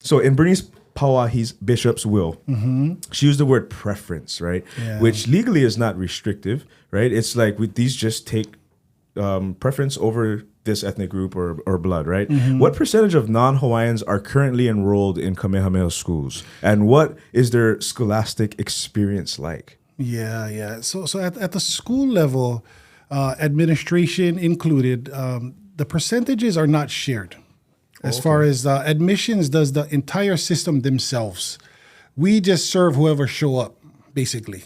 So in Bernice Pauahi Bishop's will, she used the word preference, right? Yeah. Which legally is not restrictive, right? It's like these just take preference over this ethnic group or blood, right? What percentage of non-Hawaiians are currently enrolled in Kamehameha schools? And what is their scholastic experience like? Yeah. So at the school level, administration included, the percentages are not shared. As far as admissions does the entire system themselves. We just serve whoever show up, basically.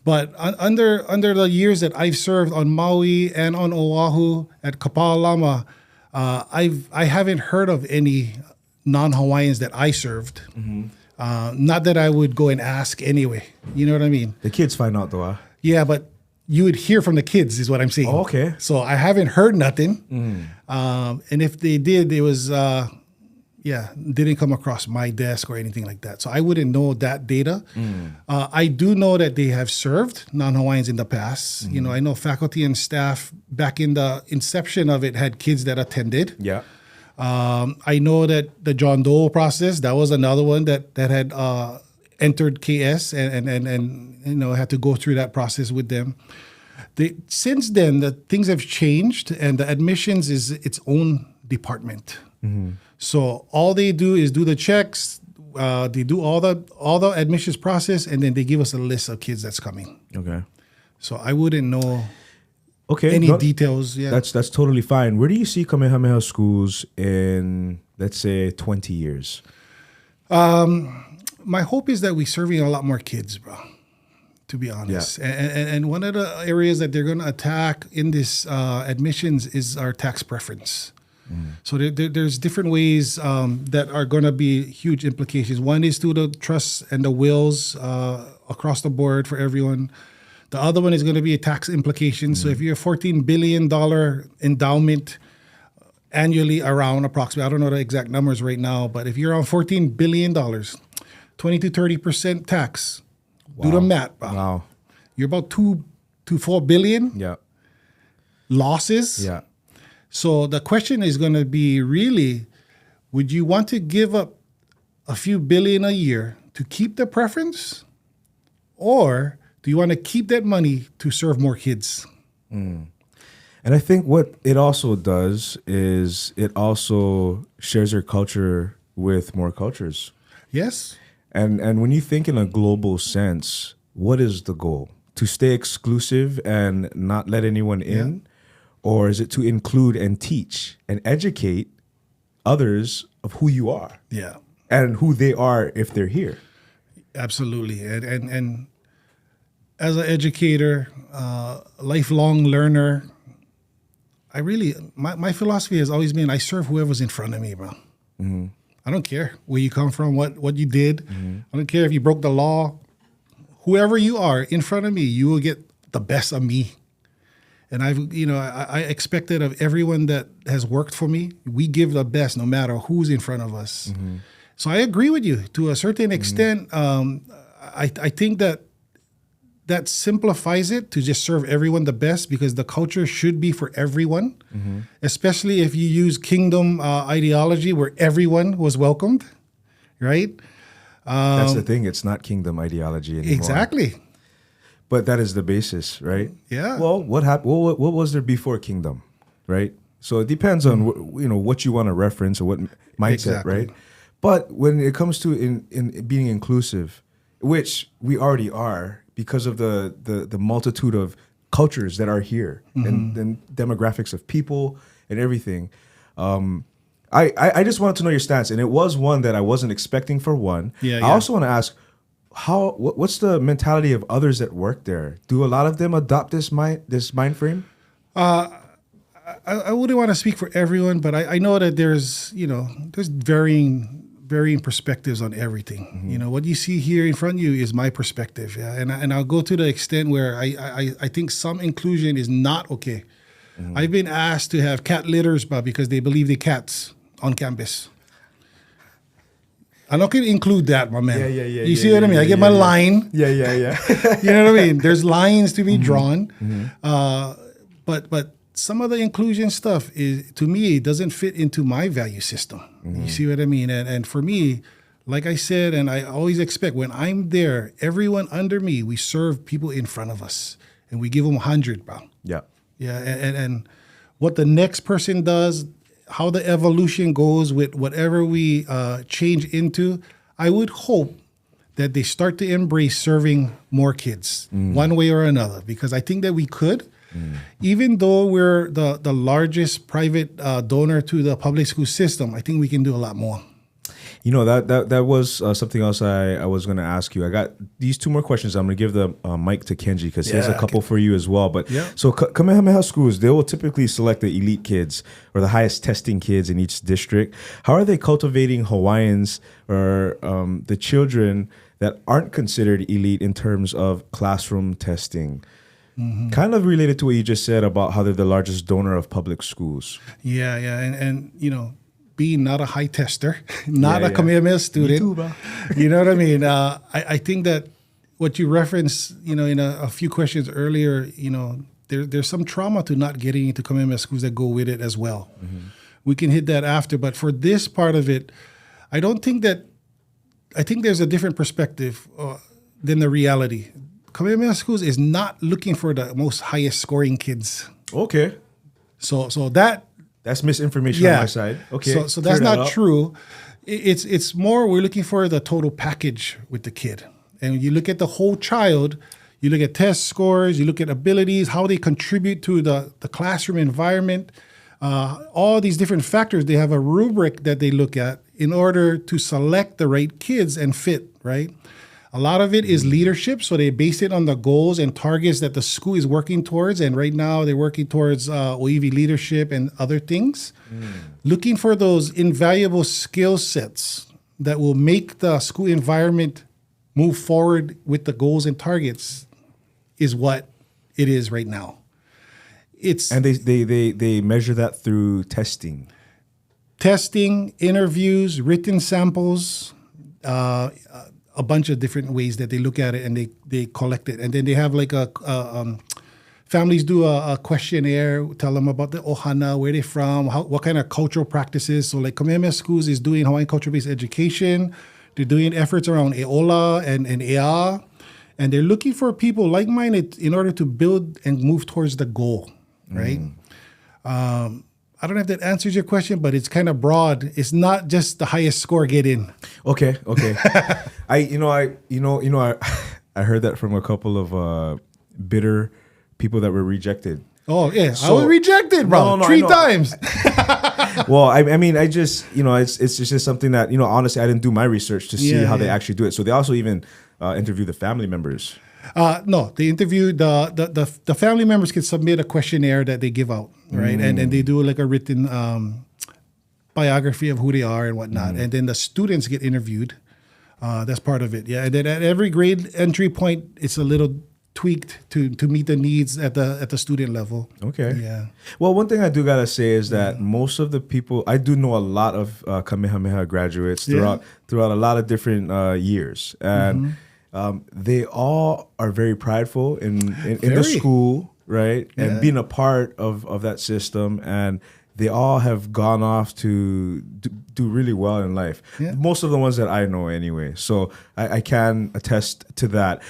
But under the years that I've served on Maui and on Oahu at Kapālama, I haven't heard of any non-Hawaiians that I served. Not that I would go and ask anyway. You know what I mean? The kids find out though, huh? Yeah, but you would hear from the kids is what I'm saying. Oh, okay. So I haven't heard nothing. And if they did, it was, didn't come across my desk or anything like that. So I wouldn't know that data. I do know that they have served non-Hawaiians in the past. You know, I know faculty and staff back in the inception of it had kids that attended. Yeah. I know that the John Doe process, that was another one that had entered KS and you know, had to go through that process with them. Since then, the things have changed, and the admissions is its own department. So all they do is do the checks. They do all the admissions process, and then they give us a list of kids that's coming. Okay. So I wouldn't know any details. Yeah, that's totally fine. Where do you see Kamehameha Schools in, let's say, 20 years? My hope is that we're serving a lot more kids, bro, to be honest. Yeah. And one of the areas that they're going to attack in this admissions is our tax preference. So there's different ways that are going to be huge implications. One is to the trusts and the wills across the board for everyone. The other one is going to be a tax implication. So if you're a $14 billion endowment annually around approximately, I don't know the exact numbers right now, but if you're on $14 billion, 20 to 30% tax. Wow. Do the math, bro. Wow. You're about 2 to 4 billion losses. Yeah. So the question is going to be really, would you want to give up a few billion a year to keep the preference? Or do you want to keep that money to serve more kids? And I think what it also does is it also shares your culture with more cultures. Yes. And when you think in a global sense, what is the goal? To stay exclusive and not let anyone in? Or is it to include and teach and educate others of who you are? Yeah. And who they are if they're here? Absolutely. And as an educator, lifelong learner, my philosophy has always been I serve whoever's in front of me, bro. I don't care where you come from, what you did. I don't care if you broke the law. Whoever you are in front of me, you will get the best of me. And I expect it of everyone that has worked for me. We give the best no matter who's in front of us. So I agree with you to a certain extent. I think that simplifies it to just serve everyone the best, because the culture should be for everyone, especially if you use kingdom ideology where everyone was welcomed, right? That's the thing. It's not kingdom ideology anymore. Exactly. But that is the basis, right? Yeah. Well, what happened? What was there before kingdom, right? So it depends on what you want to reference or what mindset, right? But when it comes to in being inclusive, which we already are because of the multitude of cultures that are here and demographics of people and everything, I just wanted to know your stance, and it was one that I wasn't expecting for one. I also want to ask, what's the mentality of others that work there? Do a lot of them adopt this mind frame? I wouldn't want to speak for everyone, but I know that there's varying perspectives on everything. What you see here in front of you is my perspective, and I'll go to the extent where I think some inclusion is not okay. I've been asked to have cat litters, because they believe they're cats on campus. I'm not going to include that, my man. You see what I mean? I get my line. Yeah. You know what I mean? There's lines to be drawn. But some of the inclusion stuff is, to me, it doesn't fit into my value system. You see what I mean? And for me, like I said, and I always expect when I'm there, everyone under me, we serve people in front of us and we give them 100, bro. Yeah. Yeah. And what the next person does, how the evolution goes with whatever we change into, I would hope that they start to embrace serving more kids one way or another, because I think that we could. Even though we're the largest private donor to the public school system, I think we can do a lot more. You know, that was something else I was going to ask you. I got these two more questions. I'm going to give the mic to Kenji because he has a couple for you as well. But so Kamehameha Schools, they will typically select the elite kids or the highest testing kids in each district. How are they cultivating Hawaiians or the children that aren't considered elite in terms of classroom testing? Kind of related to what you just said about how they're the largest donor of public schools. Yeah. And you know, being not a high tester, not a Kamehameha student. Me too, bro. You know what I mean? I think that what you referenced, you know, in a few questions earlier, you know, there's some trauma to not getting into Kamehameha schools that go with it as well. We can hit that after, but for this part of it, I think there's a different perspective than the reality. Kamehameha Schools is not looking for the most highest scoring kids. Okay. So that's misinformation on my side. Okay. So that's not true. It's more we're looking for the total package with the kid. And you look at the whole child, you look at test scores, you look at abilities, how they contribute to the classroom environment, all these different factors. They have a rubric that they look at in order to select the right kids and fit, right? A lot of it is leadership, so they base it on the goals and targets that the school is working towards, and right now they're working towards ʻoiwi leadership and other things. Looking for those invaluable skill sets that will make the school environment move forward with the goals and targets is what it is right now. And they measure that through testing. Testing, interviews, written samples, a bunch of different ways that they look at it and they collect it. And then they have like families do a questionnaire, tell them about the ʻohana, where they're from, what kind of cultural practices. So like Kamehameha Schools is doing Hawaiian culture-based education. They're doing efforts around eola and ea. And they're looking for people like-minded in order to build and move towards the goal, right? I don't know if that answers your question, but it's kind of broad. It's not just the highest score get in. Okay. I heard that from a couple of bitter people that were rejected. Oh yeah, so, I was rejected, bro, three times. Well, I mean, I just, it's just something that, honestly, I didn't do my research to see how they actually do it. So they also even interview the family members. No, they interview the family members can submit a questionnaire that they give out, right? And they do like a written biography of who they are and whatnot. And then the students get interviewed. That's part of it. Yeah. And then at every grade entry point, it's a little tweaked to meet the needs at the student level. Okay. Yeah. Well, one thing I do gotta say is that most of the people, I do know a lot of Kamehameha graduates throughout a lot of different years, and they all are very prideful in the school, right? And being a part of that system, and they all have gone off to do really well in life. Most of the ones that I know anyway. So I can attest to that.